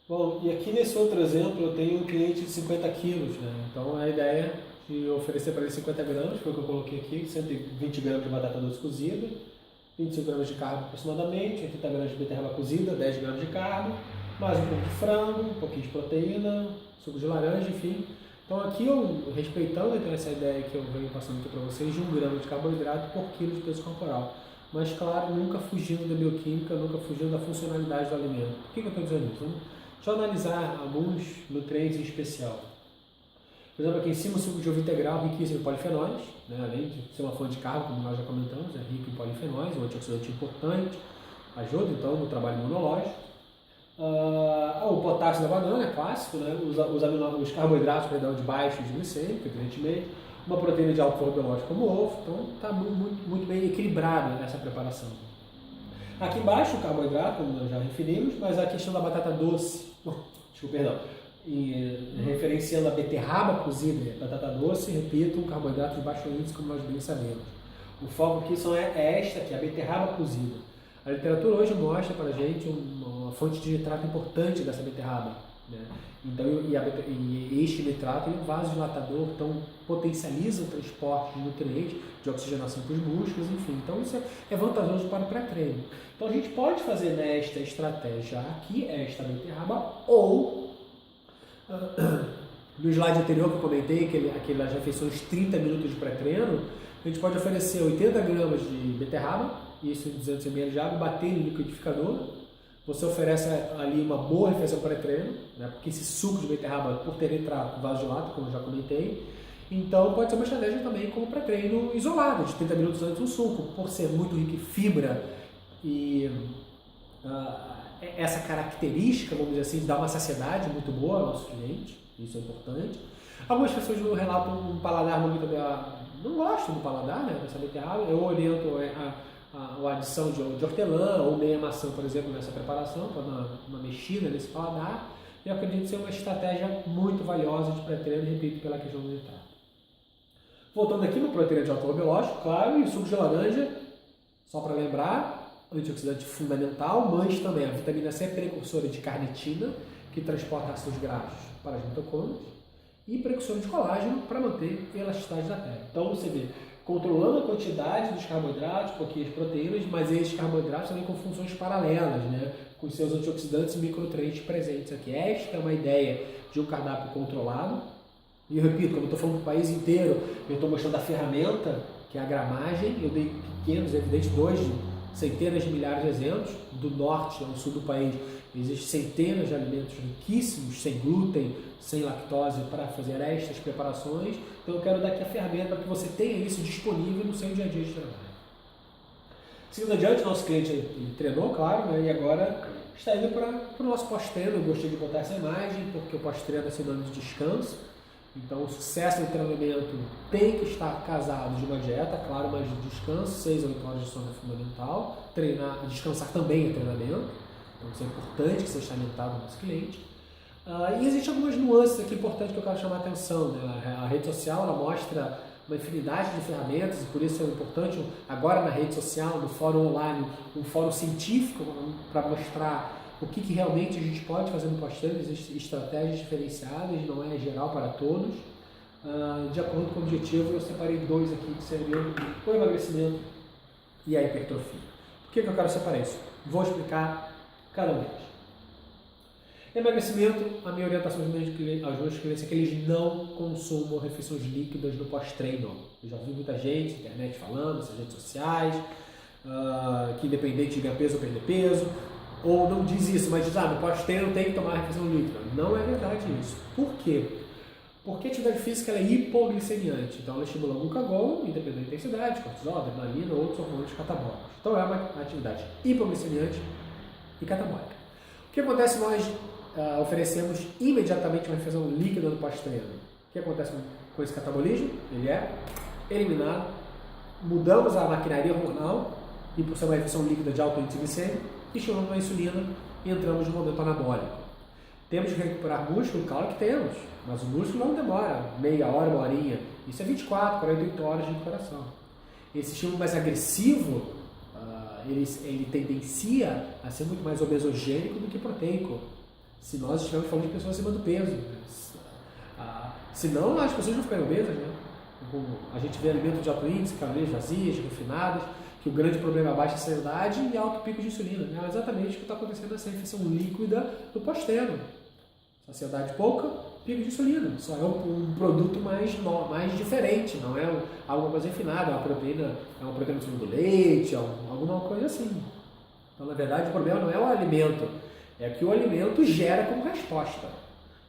Bom, e aqui nesse outro exemplo eu tenho um cliente de 50 quilos, né? Então a ideia de oferecer para ele 50 gramas, foi o que eu coloquei aqui, 120 gramas de batata doce cozida, 25 gramas de carbo aproximadamente, 80 gramas de beterraba cozida, 10 gramas de carbo, mais um pouco de frango, um pouquinho de proteína, suco de laranja, enfim. Então aqui eu, respeitando então, essa ideia que eu venho passando aqui para vocês, de 1 grama de carboidrato por quilo de peso corporal. Mas claro, nunca fugindo da bioquímica, nunca fugindo da funcionalidade do alimento. Por que eu estou dizendo isso? Deixa eu analisar alguns nutrientes em especial. Por exemplo, aqui em cima o suco de ovo integral riquíssimo em polifenóis, né? Além de ser uma fonte de carbo, como nós já comentamos, é rico em polifenóis, um antioxidante importante, ajuda então no trabalho imunológico. O potássio da banana é clássico, né? Os carboidratos de baixo de glicêmico, evidentemente, uma proteína de alto valor biológico como o ovo, então está muito bem equilibrada essa preparação. Aqui embaixo o carboidrato, como nós já referimos, mas a questão da batata doce, perdão, referenciando a beterraba cozida e a batata doce, repito, um carboidrato de baixo índice, como nós bem sabemos. O foco aqui é esta aqui, a beterraba cozida. A literatura hoje mostra para a gente uma fonte de nitrato importante dessa beterraba, né? Então, e este nitrato é um vasodilatador, então potencializa o transporte de nutrientes, de oxigenação para os músculos, enfim. Então isso é vantajoso para o pré-treino. Então a gente pode fazer nesta estratégia aqui, esta beterraba, ou no slide anterior que eu comentei, aquelas refeições 30 minutos de pré-treino, a gente pode oferecer 80 gramas de beterraba, isso em 200 ml de água, bater no liquidificador. Você oferece ali uma boa refeição pré-treino, né? Porque esse suco de beterraba, por ter nitrato vasodilato, como eu já comentei, então pode ser uma estratégia também como pré-treino isolado, de 30 minutos antes do suco, por ser muito rico em fibra e essa característica, vamos dizer assim, de dar uma saciedade muito boa ao nosso cliente, isso é importante. Algumas pessoas relatam um paladar muito... Não gostam do paladar, né, dessa beterraba. Eu oriento a adição de hortelã ou meia maçã, por exemplo, nessa preparação, para dar uma mexida nesse paladar. E eu acredito ser uma estratégia muito valiosa de pré-treino, repito, pela questão do nitrato. Voltando aqui no proteína de alto valor biológico, claro, e o suco de laranja, só para lembrar, antioxidante fundamental, mas também a vitamina C é precursora de carnitina, que transporta ácidos graxos para as mitocôndrias, e precursora de colágeno para manter a elasticidade da pele. Então você vê, controlando a quantidade dos carboidratos, pouquinhas proteínas, mas esses carboidratos também com funções paralelas, né? Com seus antioxidantes e micronutrientes presentes aqui. Esta é uma ideia de um cardápio controlado. E eu repito, como eu estou falando para o país inteiro, eu estou mostrando a ferramenta, que é a gramagem. Eu dei pequenos, evidentes, centenas de milhares de exemplos, do norte ao sul do país. Existem centenas de alimentos riquíssimos, sem glúten, sem lactose, para fazer estas preparações. Então eu quero dar aqui a ferramenta para que você tenha isso disponível no seu dia a dia de trabalho. Seguindo adiante, nosso cliente ele treinou, claro, né, e agora está indo para o nosso pós-treino. Eu gostei de botar essa imagem, porque o pós-treino é sinônimo de descanso. Então o sucesso do treinamento tem que estar casado de uma dieta, claro, mas de descanso, 6 a 8 horas de sono é fundamental. Descansar também é treinamento, então isso é importante que seja alimentado no nosso cliente. E existem algumas nuances aqui importantes que eu quero chamar a atenção, né? A rede social ela mostra uma infinidade de ferramentas e por isso é importante agora na rede social, no fórum online, um fórum científico para mostrar o que realmente a gente pode fazer no pós-treino. Existem estratégias diferenciadas, não é geral para todos. De acordo com o objetivo, eu separei 2 aqui que seriam o emagrecimento e a hipertrofia. Por que eu quero separar isso? Vou explicar cada um deles. Emagrecimento, a minha orientação aos meus clientes é que eles não consumam refeições líquidas no pós-treino. Eu já vi muita gente na internet falando, nas redes sociais, que independente de ganhar peso ou perder peso, ou não diz isso, mas diz, no pós-treino tem que tomar refeição líquida. Não é verdade isso. Por quê? Porque a atividade física ela é hipoglicemiante, então ela estimula o glucagon, independente da intensidade, cortisol, adrenalina ou outros hormônios catabólicos. Então é uma atividade hipoglicemiante e catabólica. O que acontece se nós oferecemos imediatamente uma refeição líquida no pós-treino? O que acontece com esse catabolismo? Ele é eliminado, mudamos a maquinaria hormonal e por ser uma refeição líquida de alto índice glicêmico, estimulamos a insulina e entramos no momento anabólico. Temos que recuperar músculo? Claro que temos, mas o músculo não demora meia hora, uma horinha. Isso é 24, 48 horas de recuperação. Esse estímulo mais agressivo, ele tendencia a ser muito mais obesogênico do que proteico. se nós estivermos falando de pessoas acima do peso. Senão as pessoas não ficariam obesas, né? A gente vê alimentos de alto índice, calorias vazias, refinadas, que o grande problema é a baixa saciedade e alto pico de insulina. É exatamente o que está acontecendo nessa refeição líquida do pós-treino. Saciedade pouca, pico de insulina. Só é um produto mais diferente, não é algo mais refinado, é uma proteína em cima do leite, alguma coisa assim. Então, na verdade, o problema não é o alimento, é que o alimento gera como resposta.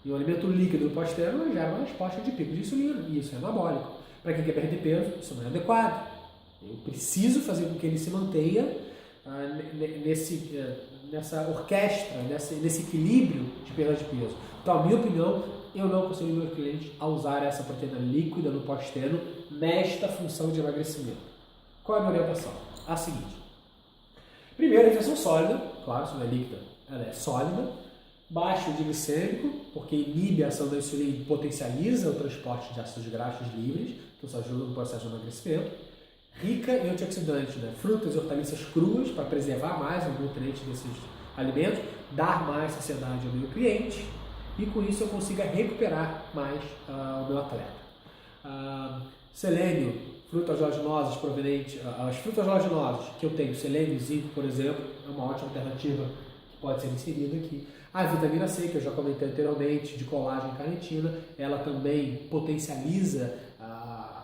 E o alimento líquido do pós-treino gera uma resposta de pico de insulina, e isso é anabólico. Para quem quer perder peso, isso não é adequado. Eu preciso fazer com que ele se mantenha nessa orquestra, nesse equilíbrio de perda de peso. Então, a minha opinião, eu não aconselho meus clientes a usar essa proteína líquida no pós-treino nesta função de emagrecimento. Qual é a minha orientação? A seguinte. Primeiro, a refeição sólida, claro, se não é líquida, ela é sólida. Baixo de glicêmico, porque inibe a ação da insulina e potencializa o transporte de ácidos graxos livres, que nos ajuda no processo de emagrecimento. Rica em antioxidantes, né? Frutas e hortaliças cruas, para preservar mais o nutriente desses alimentos, dar mais saciedade ao meu cliente, e com isso eu consiga recuperar mais o meu atleta. Selênio, frutas oleaginosas provenientes, as frutas oleaginosas que eu tenho, selênio e zinco, por exemplo, é uma ótima alternativa que pode ser inserida aqui. A vitamina C, que eu já comentei anteriormente, de colágeno e carnitina, ela também potencializa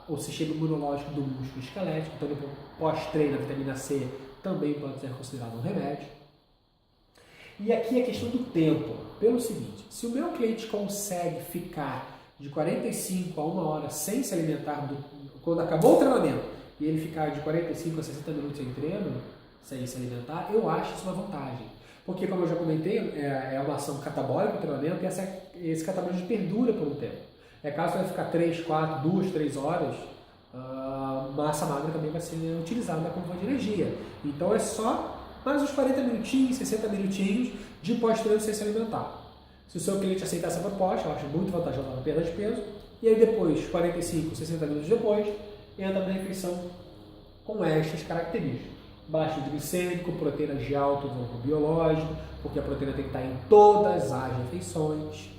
o sistema imunológico do músculo esquelético, então pós-treino a vitamina C também pode ser considerada um remédio. E aqui a questão do tempo, pelo seguinte, se o meu cliente consegue ficar de 45 a 1 hora sem se alimentar, quando acabou o treinamento, e ele ficar de 45 a 60 minutos sem treino, sem se alimentar, eu acho isso uma vantagem. Porque, como eu já comentei, é uma ação catabólica o treinamento e esse catabolismo perdura por um tempo. Caso você vai ficar 3, 4, 2, 3 horas, massa magra também vai ser utilizada como fonte de energia. Então é só mais uns 40 minutinhos, 60 minutinhos de pós-treino sem se alimentar. Se o seu cliente aceitar essa proposta, eu acho muito vantajosa na perda de peso. E aí depois, 45, 60 minutos depois, entra na refeição com estas características. Baixo de glicêmico, proteína de alto valor biológico, porque a proteína tem que estar em todas as refeições,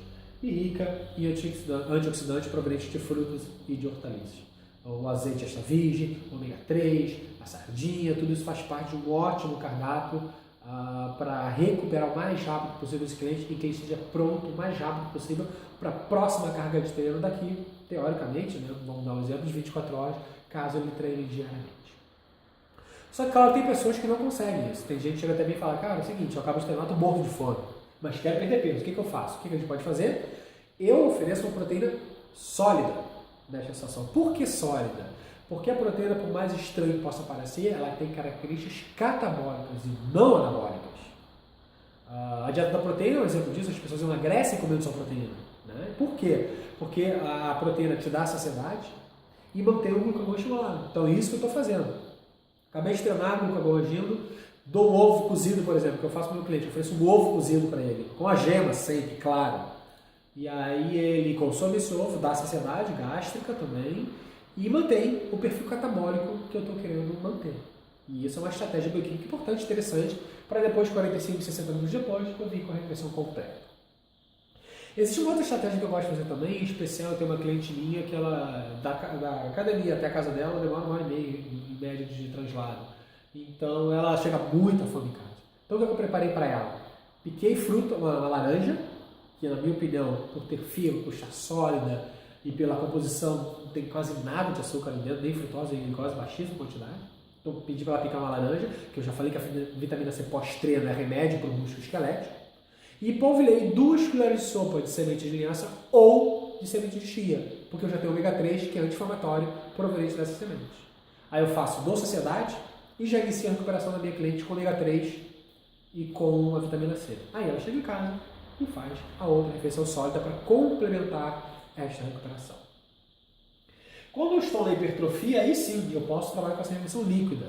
e rica em antioxidantes provenientes de frutas e de hortaliças. O azeite extra virgem, o ômega 3, a sardinha, tudo isso faz parte de um ótimo cardápio para recuperar o mais rápido possível esse cliente e que ele esteja pronto o mais rápido possível para a próxima carga de treino daqui, teoricamente, né, vamos dar um exemplo, de 24 horas, caso ele treine diariamente. Só que, claro, tem pessoas que não conseguem isso. Tem gente que chega até mim e fala, cara, é o seguinte, eu acabo de treinar, estou morto de fome, mas quero perder peso. O que eu faço? O que a gente pode fazer? Eu ofereço uma proteína sólida nesta situação. Por que sólida? Porque a proteína, por mais estranho que possa parecer, ela tem características catabólicas e não anabólicas. A dieta da proteína é um exemplo disso, as pessoas emagrecem comendo só proteína. Né? Por quê? Porque a proteína te dá saciedade e mantém o glucagon estimulado. Então é isso que eu estou fazendo. Acabei de treinar no glucagon agindo, dou um ovo cozido, por exemplo, que eu faço para o meu cliente, eu ofereço um ovo cozido para ele, com a gema sempre, claro. E aí ele consome esse ovo, dá saciedade gástrica também, e mantém o perfil catabólico que eu estou querendo manter. E isso é uma estratégia bioquímica importante, interessante, para depois, 45, 60 minutos depois, eu vir com a refeição completa. Existe uma outra estratégia que eu gosto de fazer também, em especial eu tenho uma cliente minha que ela, da academia até a casa dela, demora 1 hora e meia em média de translado. Então ela chega muito à fome em casa. Então o que eu preparei para ela? Piquei fruta, uma laranja, que na minha opinião, por ter fibra, por estar sólida e pela composição, não tem quase nada de açúcar ali dentro, nem frutose, nem glicose, baixíssima quantidade. Então pedi para ela picar uma laranja, que eu já falei que a vitamina C pós-treino é remédio para o músculo esquelético. E polvilhei 2 colheres de sopa de semente de linhaça ou de semente de chia, porque eu já tenho ômega 3, que é anti-inflamatório, proveniente dessas sementes. Aí eu dou saciedade e já inicio a recuperação da minha cliente com ômega 3 e com a vitamina C. Aí ela chega em casa e faz a outra refeição sólida para complementar esta recuperação. Quando eu estou na hipertrofia, aí sim eu posso trabalhar com essa refeição líquida.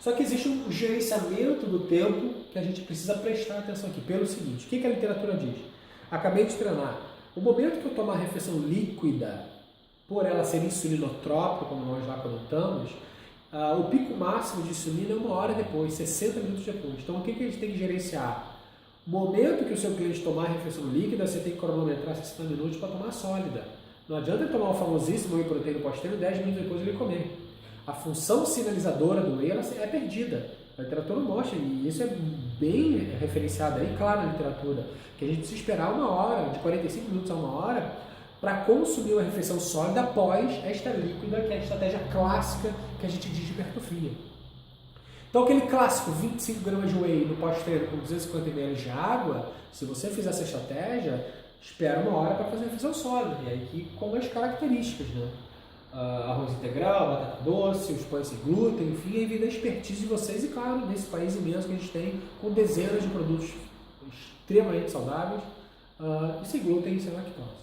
Só que existe um gerenciamento do tempo que a gente precisa prestar atenção aqui. Pelo seguinte, o que a literatura diz? Acabei de treinar. O momento que eu tomo a refeição líquida, por ela ser insulinotrópica, como nós já comentamos, o pico máximo de insulina é 1 hora depois, 60 minutos depois. Então o que a gente tem que gerenciar? Momento que o seu cliente tomar a refeição líquida, você tem que cronometrar 60 minutos para tomar sólida. Não adianta ele tomar o famosíssimo whey protein pós-treino 10 minutos depois ele comer. A função sinalizadora do whey é perdida. A literatura mostra, e isso é bem referenciado aí, claro, na literatura, que a gente precisa esperar 1 hora, de 45 minutos a 1 hora, para consumir uma refeição sólida após esta líquida, que é a estratégia clássica que a gente diz de hipertrofia. Então aquele clássico 25 gramas de whey no pós-treino com 250 ml de água, se você fizer essa estratégia, espera 1 hora para fazer a refeição sólida. E aí aqui com as características, né? Arroz integral, batata doce, os pães sem glúten, enfim, aí vem da expertise de vocês e, claro, nesse país imenso que a gente tem, com dezenas de produtos extremamente saudáveis e sem glúten e sem lactose.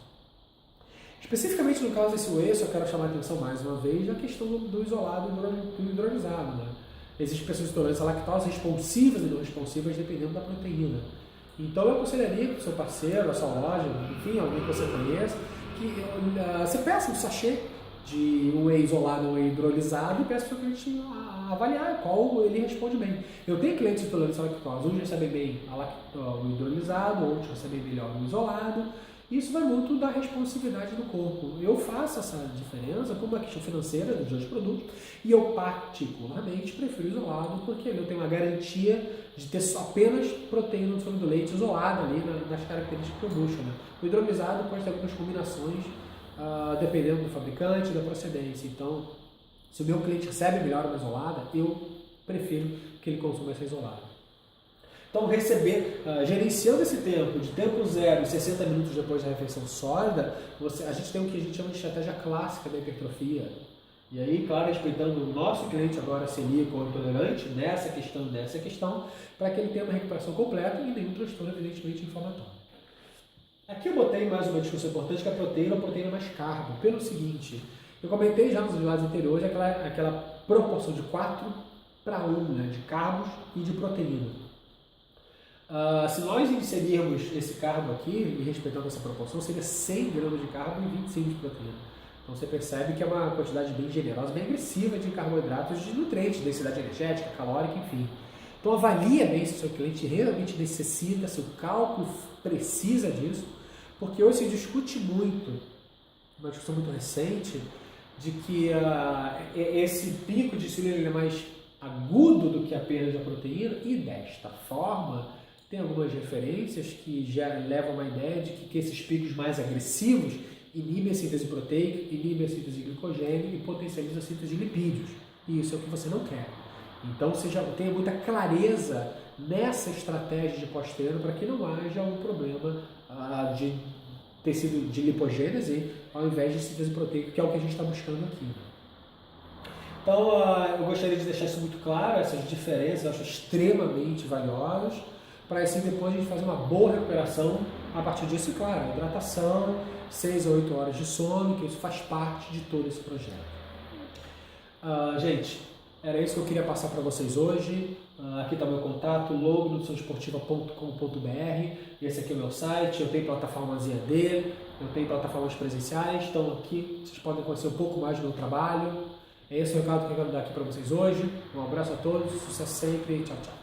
Especificamente no caso desse whey, eu só quero chamar a atenção mais uma vez na questão do isolado e do hidrolisado. Né? Existem pessoas intolerantes à lactose responsivas e não responsivas dependendo da proteína. Então eu aconselharia para o seu parceiro, a sua loja, enfim, alguém que você conheça, que você peça um sachê de um whey isolado ou um whey hidrolisado e peça para o cliente avaliar qual ele responde bem. Eu tenho clientes intolerantes à lactose, uns recebem bem o hidrolisado, outros recebem melhor o isolado. Isso vai muito da responsividade do corpo. Eu faço essa diferença por uma questão financeira dos dois produtos e eu particularmente prefiro isolado porque eu tenho uma garantia de ter apenas proteína no sólido do leite isolada ali nas características que eu busco. Né? O hidrolisado pode ter algumas combinações dependendo do fabricante e da procedência. Então, se o meu cliente recebe melhor uma isolada, eu prefiro que ele consuma essa isolada. Então, gerenciando esse tempo, de tempo zero e 60 minutos depois da refeição sólida, a gente tem o que a gente chama de estratégia clássica da hipertrofia. E aí, claro, respeitando o nosso cliente agora celíaco ou intolerante, nessa questão, para que ele tenha uma recuperação completa e nenhum transtorno, evidentemente, inflamatório. Aqui eu botei mais uma discussão importante, que é a proteína mais carbo. Pelo seguinte, eu comentei já nos slides anteriores aquela proporção de 4:1, né, de carbos e de proteína. Se nós inserirmos esse carbo aqui, e respeitando essa proporção, seria 100 gramas de carbo e 25 de proteína. Então você percebe que é uma quantidade bem generosa, bem agressiva de carboidratos, de nutrientes, densidade energética, calórica, enfim. Então avalia bem se o seu cliente realmente necessita, se o cálculo precisa disso, porque hoje se discute muito, uma discussão muito recente, de que esse pico de insulina é mais agudo do que apenas a proteína, e desta forma tem algumas referências que já levam a uma ideia de que esses picos mais agressivos inibem a síntese proteica, inibem a síntese de glicogênio e potencializam a síntese de lipídios. E isso é o que você não quer. Então você já tenha muita clareza nessa estratégia de pós-treino para que não haja um problema de tecido de lipogênese ao invés de síntese proteica, que é o que a gente está buscando aqui. Então eu gostaria de deixar isso muito claro, essas diferenças eu acho extremamente valiosas, para assim depois a gente fazer uma boa recuperação a partir disso, e claro, hidratação, 6 a 8 horas de sono, que isso faz parte de todo esse projeto. Gente, era isso que eu queria passar para vocês hoje. Aqui está o meu contato, logonutriçãodesportiva.com.br. Esse aqui é o meu site, eu tenho plataformas EAD, eu tenho plataformas presenciais, então aqui vocês podem conhecer um pouco mais do meu trabalho. É esse o recado que eu quero dar aqui para vocês hoje. Um abraço a todos, sucesso sempre, tchau, tchau.